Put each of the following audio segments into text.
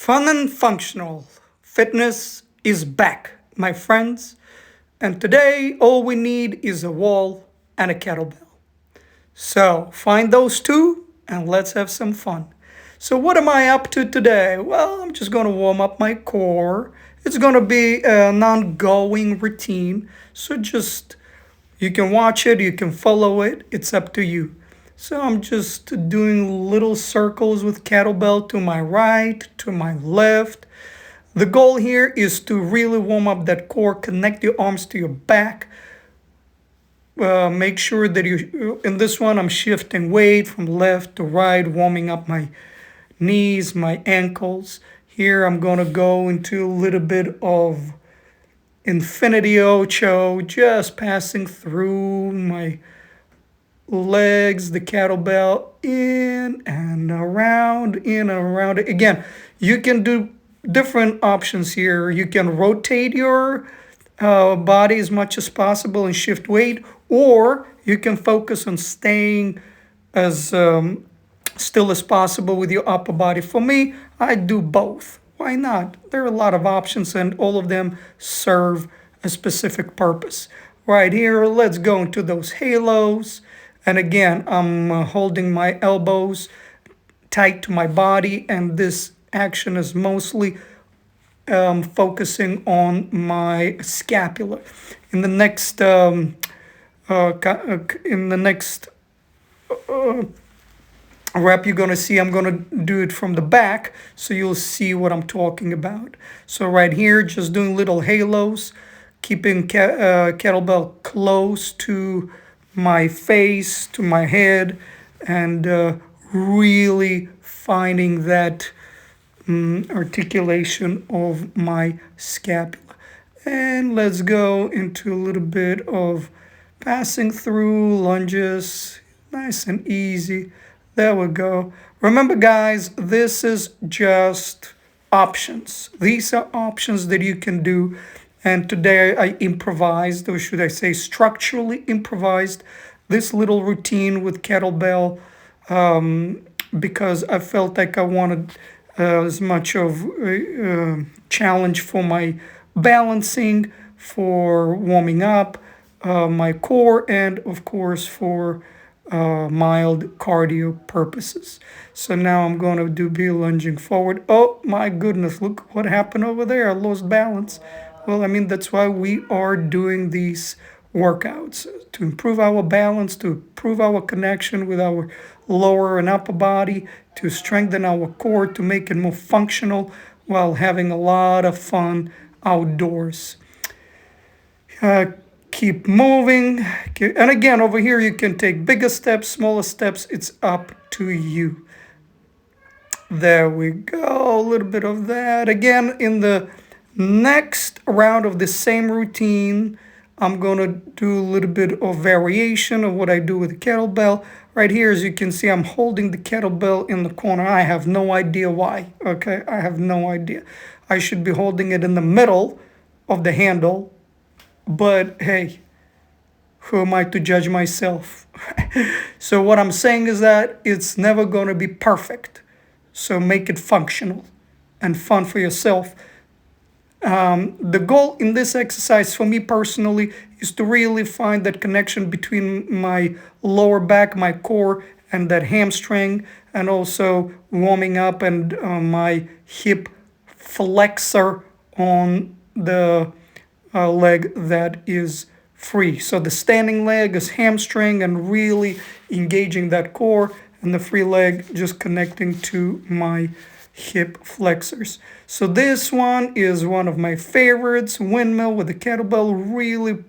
Fun and functional fitness is back, my friends. And today, all we need is a wall and a kettlebell. So find those two and let's have some fun. So, what am I up to today? Well, I'm just going to warm up my core. It's going to be an ongoing routine. So, just you can watch it, you can follow it, it's up to you. So I'm just doing little circles with kettlebell to my right, to my left. The goal here is to really warm up that core, connect your arms to your back. Make sure that in this one, I'm shifting weight from left to right, warming up my knees, my ankles. Here, I'm going to go into a little bit of Infinity Ocho, just passing through my legs, the kettlebell, in and around, in and around. Again, you can do different options here. You can rotate your body as much as possible and shift weight, or you can focus on staying as still as possible with your upper body. For me, I do both. Why not? There are a lot of options and all of them serve a specific purpose. Right here, let's go into those halos. And again, I'm holding my elbows tight to my body, and this action is mostly focusing on my scapula. In the next rep, you're gonna see I'm gonna do it from the back, so you'll see what I'm talking about. So right here, just doing little halos, keeping kettlebell close to my face, to my head, and really finding that articulation of my scapula. And let's go into a little bit of passing through lunges, nice and easy. There we go. Remember, guys, this is just options. These are options that you can do. And today I improvised, or should I say structurally improvised, this little routine with kettlebell because I felt like I wanted as much of a challenge for my balancing, for warming up my core, and of course for mild cardio purposes. So now I'm going to be lunging forward. Oh my goodness, look what happened over there. I lost balance. Well, I mean, that's why we are doing these workouts, to improve our balance, to improve our connection with our lower and upper body, to strengthen our core, to make it more functional while having a lot of fun outdoors. Keep moving. And again, over here, you can take bigger steps, smaller steps. It's up to you. There we go. A little bit of that. Again, in the next round of the same routine, I'm going to do a little bit of variation of what I do with the kettlebell. Right here, as you can see, I'm holding the kettlebell in the corner. I have no idea why, okay? I have no idea. I should be holding it in the middle of the handle, but hey, who am I to judge myself? So what I'm saying is that it's never going to be perfect. So make it functional and fun for yourself. The goal in this exercise for me personally is to really find that connection between my lower back, my core, and that hamstring, and also warming up and my hip flexor on the leg that is free. So the standing leg is hamstring and really engaging that core, and the free leg just connecting to my hip flexors. So this one is one of my favorites, windmill with the kettlebell, really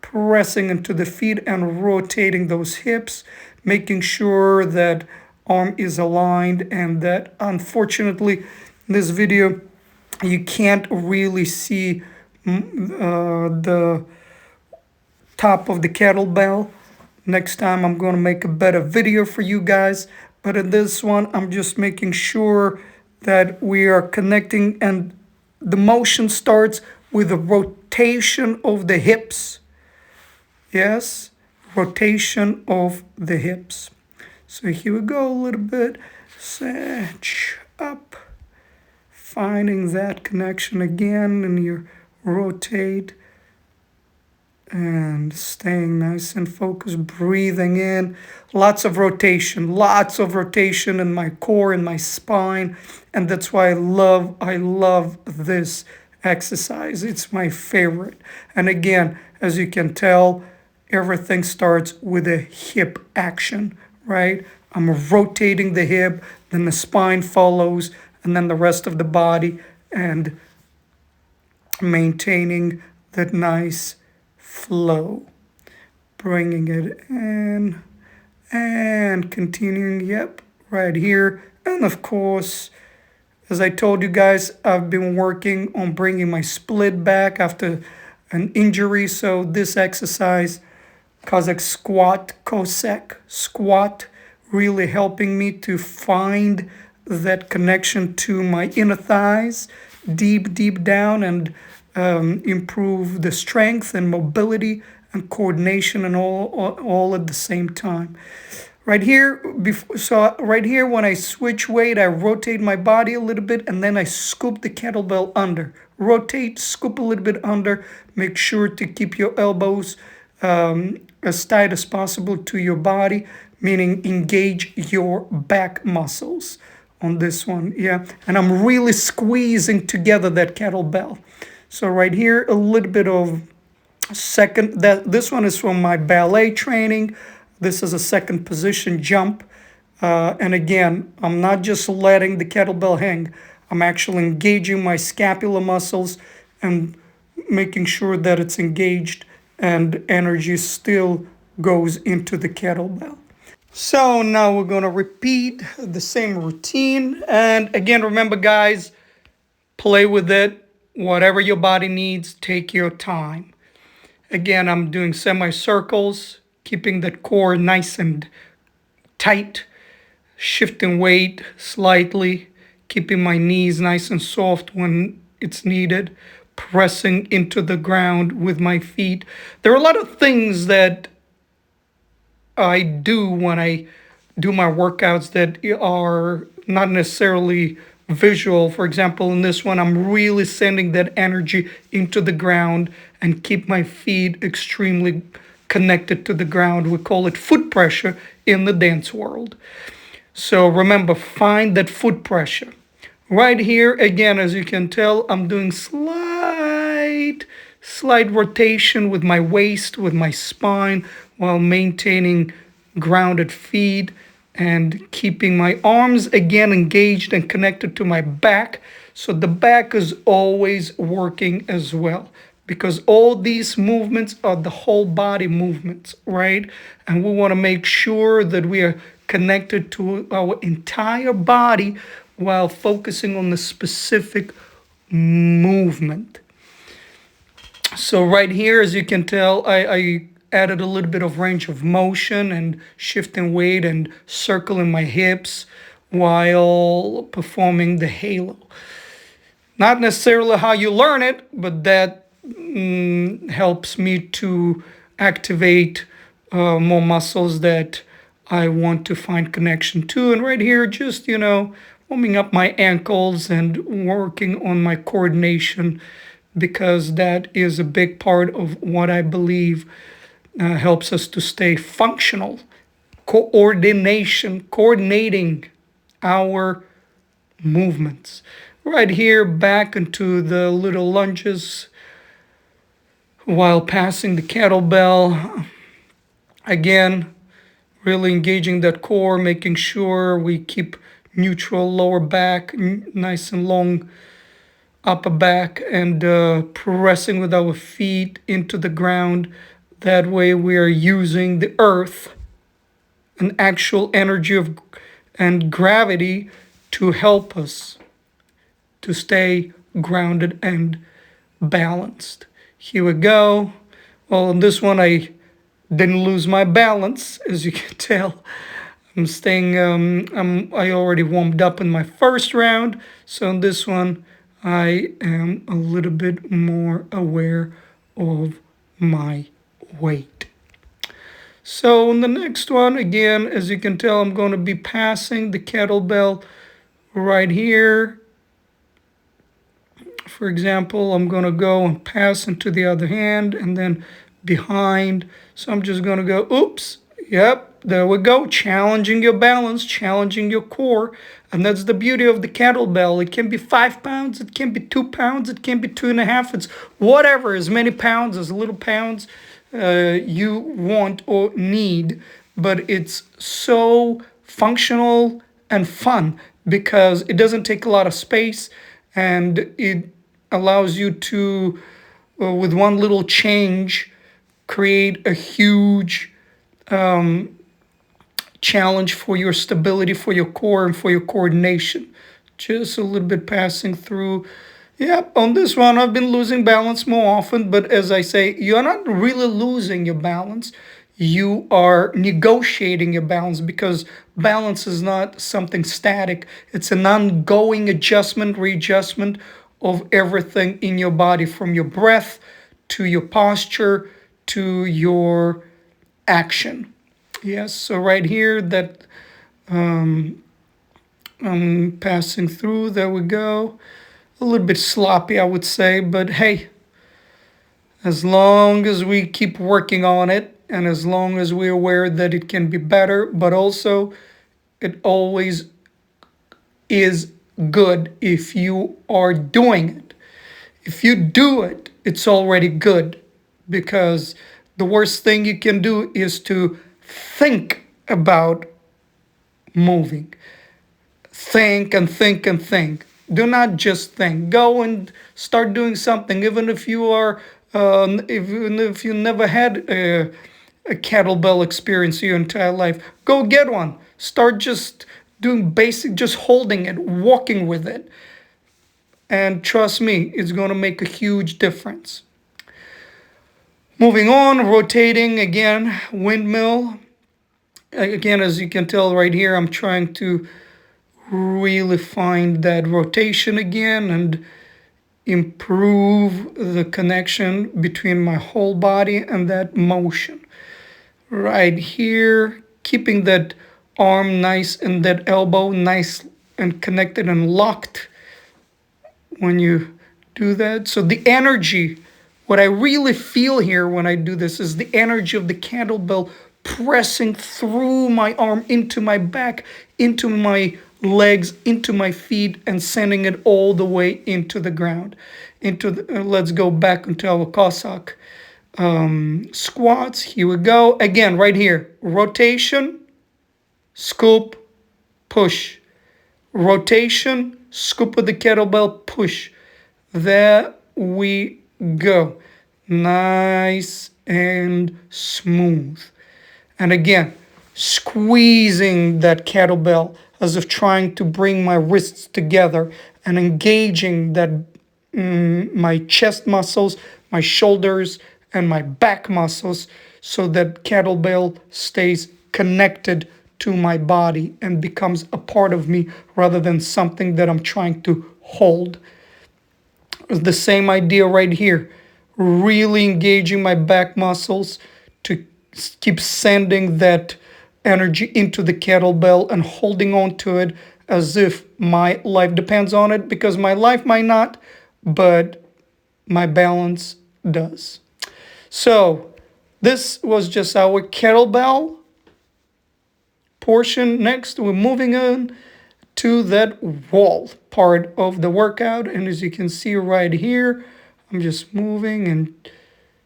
pressing into the feet and rotating those hips, making sure that arm is aligned, and that unfortunately in this video you can't really see the top of the kettlebell. Next time I'm going to make a better video for you guys, but in this one I'm just making sure that we are connecting, and the motion starts with the rotation of the hips. Yes, rotation of the hips. So here we go a little bit. Cinch up, finding that connection again, and you rotate and staying nice and focused, breathing in, lots of rotation in my core, in my spine. And that's why I love this exercise. It's my favorite. And again, as you can tell, everything starts with a hip action, right? I'm rotating the hip, then the spine follows, and then the rest of the body, and maintaining that nice flow, bringing it in and continuing, yep, right here. And of course, as I told you guys, I've been working on bringing my split back after an injury. So this exercise, Cossack squat, really helping me to find that connection to my inner thighs, deep down, and improve the strength and mobility and coordination, and all at the same time. Right here, right here, when I switch weight, I rotate my body a little bit, and then I scoop the kettlebell under. Rotate, scoop a little bit under. Make sure to keep your elbows as tight as possible to your body, meaning engage your back muscles on this one. Yeah, and I'm really squeezing together that kettlebell. So right here, a little bit of second, that this one is from my ballet training. This is a second position jump. And again, I'm not just letting the kettlebell hang. I'm actually engaging my scapular muscles and making sure that it's engaged and energy still goes into the kettlebell. So now we're going to repeat the same routine. And again, remember, guys, play with it. Whatever your body needs, take your time. Again, I'm doing semicircles, keeping that core nice and tight, shifting weight slightly, keeping my knees nice and soft when it's needed, pressing into the ground with my feet. There are a lot of things that I do when I do my workouts that are not necessarily visual. For example, in this one, I'm really sending that energy into the ground and keep my feet extremely connected to the ground. We call it foot pressure in the dance world. So remember, find that foot pressure. Right here, again, as you can tell, I'm doing slight rotation with my waist, with my spine, while maintaining grounded feet and keeping my arms again engaged and connected to my back. So the back is always working as well, because all these movements are the whole body movements, right? And we want to make sure that we are connected to our entire body while focusing on the specific movement. So right here, as you can tell, I added a little bit of range of motion and shifting weight and circling my hips while performing the halo. Not necessarily how you learn it, but that helps me to activate more muscles that I want to find connection to. And right here, just, warming up my ankles and working on my coordination, because that is a big part of what I believe helps us to stay functional. Coordinating our movements. Right here, back into the little lunges while passing the kettlebell. Again, really engaging that core, making sure we keep neutral lower back, nice and long upper back, and pressing with our feet into the ground. That way we are using the earth, an actual energy of and gravity, to help us to stay grounded and balanced. Here we go. Well, on this one, I didn't lose my balance, as you can tell. I'm staying, I already warmed up in my first round. So in this one, I am a little bit more aware of my weight. So in the next one, again, as you can tell, I'm going to be passing the kettlebell right here. For example, I'm going to go and pass into the other hand and then behind. So I'm just going to go, oops, yep, there we go. Challenging your balance, challenging your core. And that's the beauty of the kettlebell. It can be 5 pounds, it can be 2 pounds, it can be 2.5. It's whatever, as many pounds, as little pounds you want or need. But it's so functional and fun because it doesn't take a lot of space and it allows you to, with one little change, create a huge challenge for your stability, for your core, and for your coordination. Just a little bit passing through. Yeah, on this one, I've been losing balance more often, but as I say, you're not really losing your balance. You are negotiating your balance because balance is not something static. It's an ongoing adjustment, readjustment of everything in your body, from your breath to your posture to your action. Yes, so right here that I'm passing through, there we go. A little bit sloppy, I would say, but hey, as long as we keep working on it and as long as we're aware that it can be better, but also it always is good if you are doing it. If you do it, it's already good, because the worst thing you can do is to think about moving. Think and think and think. Do not just think. Go and start doing something, even if you are, even if you never had a kettlebell experience your entire life. Go get one. Start just doing basic, just holding it, walking with it. And trust me, it's going to make a huge difference. Moving on, rotating again, windmill. Again, as you can tell right here, I'm trying to really find that rotation again and improve the connection between my whole body and that motion. Right here, keeping that arm nice and that elbow nice and connected and locked when you do that. So the energy, what I really feel here when I do this is the energy of the kettlebell pressing through my arm into my back, into my legs, into my feet, and sending it all the way into the ground. Into the, let's go back into our Cossack squats. Here we go. Again, right here. Rotation, scoop, push. Rotation, scoop of the kettlebell, push. There we go. Nice and smooth. And again, squeezing that kettlebell as if trying to bring my wrists together and engaging that my chest muscles, my shoulders, and my back muscles so that kettlebell stays connected to my body and becomes a part of me rather than something that I'm trying to hold. The same idea right here. Really engaging my back muscles to keep sending that energy into the kettlebell and holding on to it as if my life depends on it, because my life might not, but my balance does. So this was just our kettlebell portion. Next, we're moving on to that wall part of the workout. And as you can see right here, I'm just moving and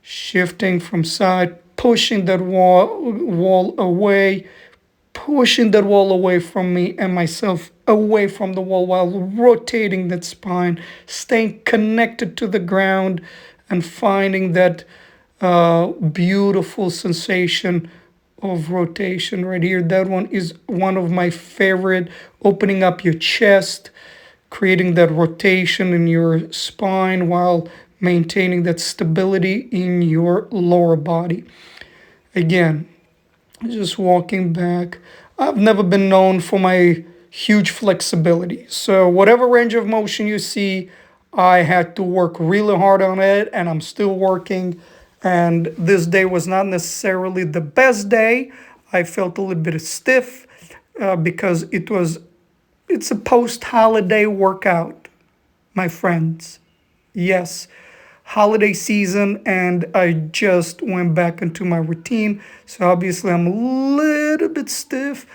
shifting from side, pushing that wall away, pushing that wall away from me and myself away from the wall while rotating that spine, staying connected to the ground and finding that beautiful sensation of rotation right here. That one is one of my favorite, opening up your chest, creating that rotation in your spine while maintaining that stability in your lower body. Again, just walking back. I've never been known for my huge flexibility. So whatever range of motion you see, I had to work really hard on it, and I'm still working. And this day was not necessarily the best day. I felt a little bit stiff because it's a post-holiday workout, my friends. Yes, holiday season, and I just went back into my routine. So obviously, I'm a little bit stiff,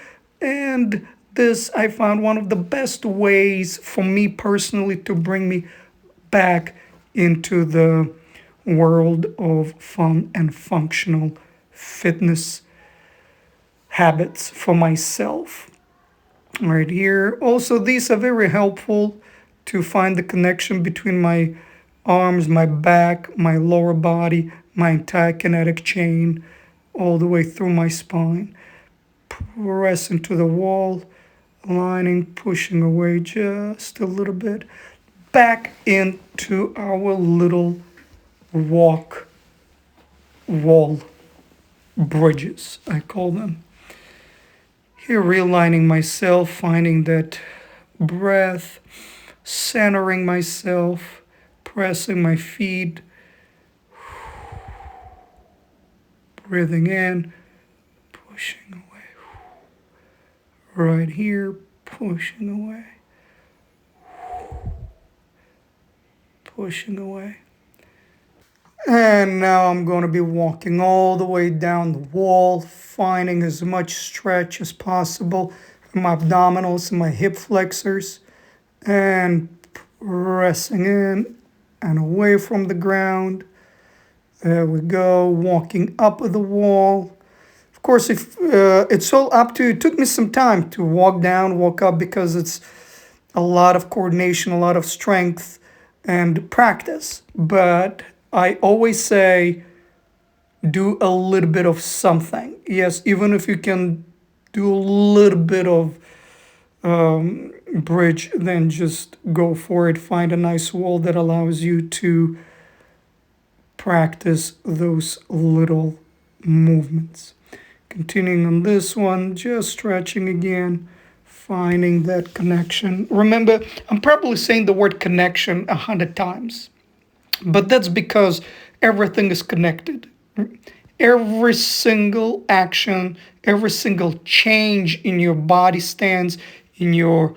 and this I found one of the best ways for me personally to bring me back into the world of fun and functional fitness habits for myself. Right here. Also, these are very helpful to find the connection between my arms, my back, my lower body, my entire kinetic chain, all the way through my spine. Press into the wall, aligning, pushing away just a little bit. Back into our little walk wall bridges, I call them. Here, realigning myself, finding that breath, centering myself, pressing my feet, breathing in, pushing away. Right here, pushing away, pushing away. And now I'm going to be walking all the way down the wall, finding as much stretch as possible in my abdominals and my hip flexors, and pressing in and away from the ground. There we go, walking up the wall. Of course, if it's all up to you. It took me some time to walk down, walk up, because it's a lot of coordination, a lot of strength and practice. But I always say, do a little bit of something. Yes, even if you can do a little bit of bridge, then just go for it. Find a nice wall that allows you to practice those little movements. Continuing on this one, just stretching again, finding that connection. Remember, I'm probably saying the word connection 100 times, but that's because everything is connected. Every single action, every single change in your body stance, in your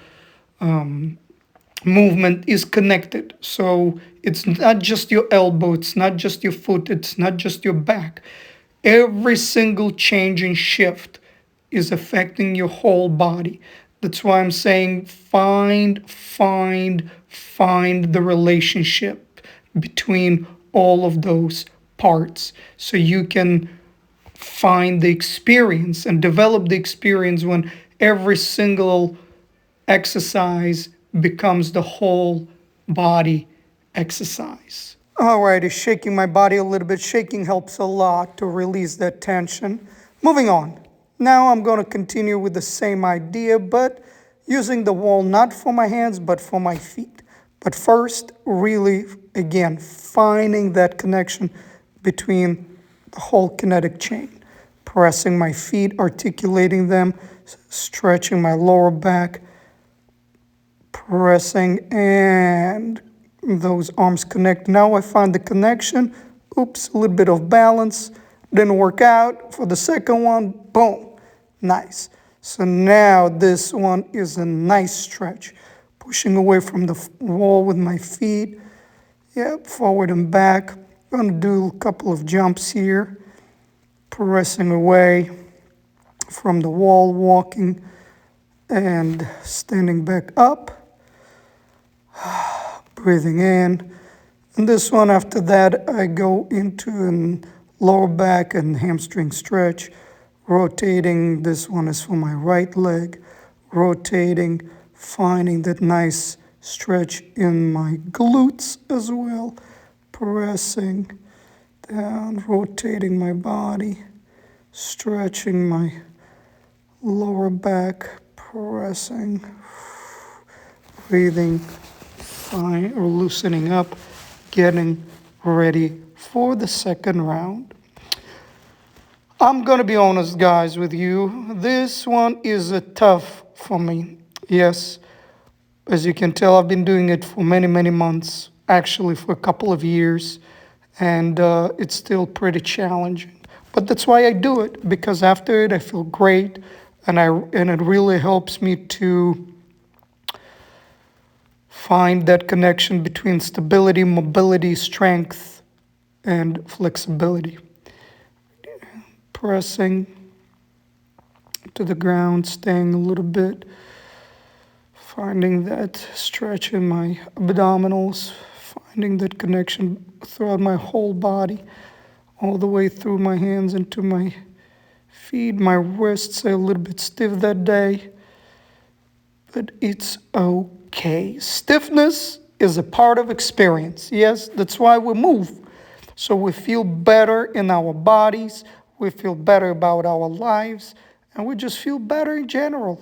movement is connected. So it's not just your elbow, it's not just your foot, it's not just your back. Every single change and shift is affecting your whole body. That's why I'm saying find the relationship between all of those parts so you can find the experience and develop the experience when every single exercise becomes the whole body exercise. Alrighty, shaking my body a little bit. Shaking helps a lot to release that tension. Moving on. Now I'm going to continue with the same idea, but using the wall not for my hands, but for my feet. But first, really, again, finding that connection between the whole kinetic chain. Pressing my feet, articulating them, stretching my lower back, pressing, and those arms connect. Now I find the connection. Oops, a little bit of balance. Didn't work out. For the second one, boom, nice. So now this one is a nice stretch. Pushing away from the wall with my feet. Yep, forward and back. I'm gonna do a couple of jumps here. Pressing away from the wall, walking and standing back up. Breathing in. And this one, after that, I go into a lower back and hamstring stretch, rotating. This one is for my right leg, rotating, finding that nice stretch in my glutes as well, pressing down, rotating my body, stretching my lower back, pressing, breathing, fine, or loosening up, getting ready for the second round. I'm gonna be honest, guys, with you. This one is a tough for me. Yes, as you can tell, I've been doing it for many months, actually for a couple of years, and it's still pretty challenging. But that's why I do it, because after it I feel great, and it really helps me to Find that connection between stability, mobility, strength, and flexibility. Pressing to the ground, staying a little bit, finding that stretch in my abdominals, finding that connection throughout my whole body, all the way through my hands into my feet. My wrists are a little bit stiff that day, but it's okay. Stiffness is a part of experience. Yes, that's why we move. So we feel better in our bodies, we feel better about our lives, and we just feel better in general.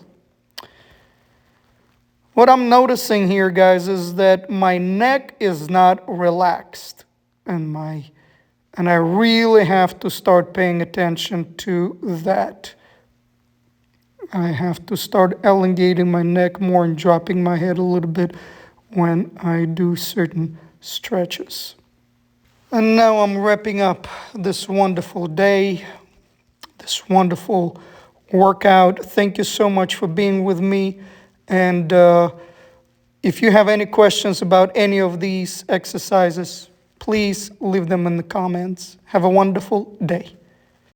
What I'm noticing here, guys, is that my neck is not relaxed, and I really have to start paying attention to that. I have to start elongating my neck more and dropping my head a little bit when I do certain stretches. And now I'm wrapping up this wonderful day, this wonderful workout. Thank you so much for being with me. And if you have any questions about any of these exercises, please leave them in the comments. Have a wonderful day.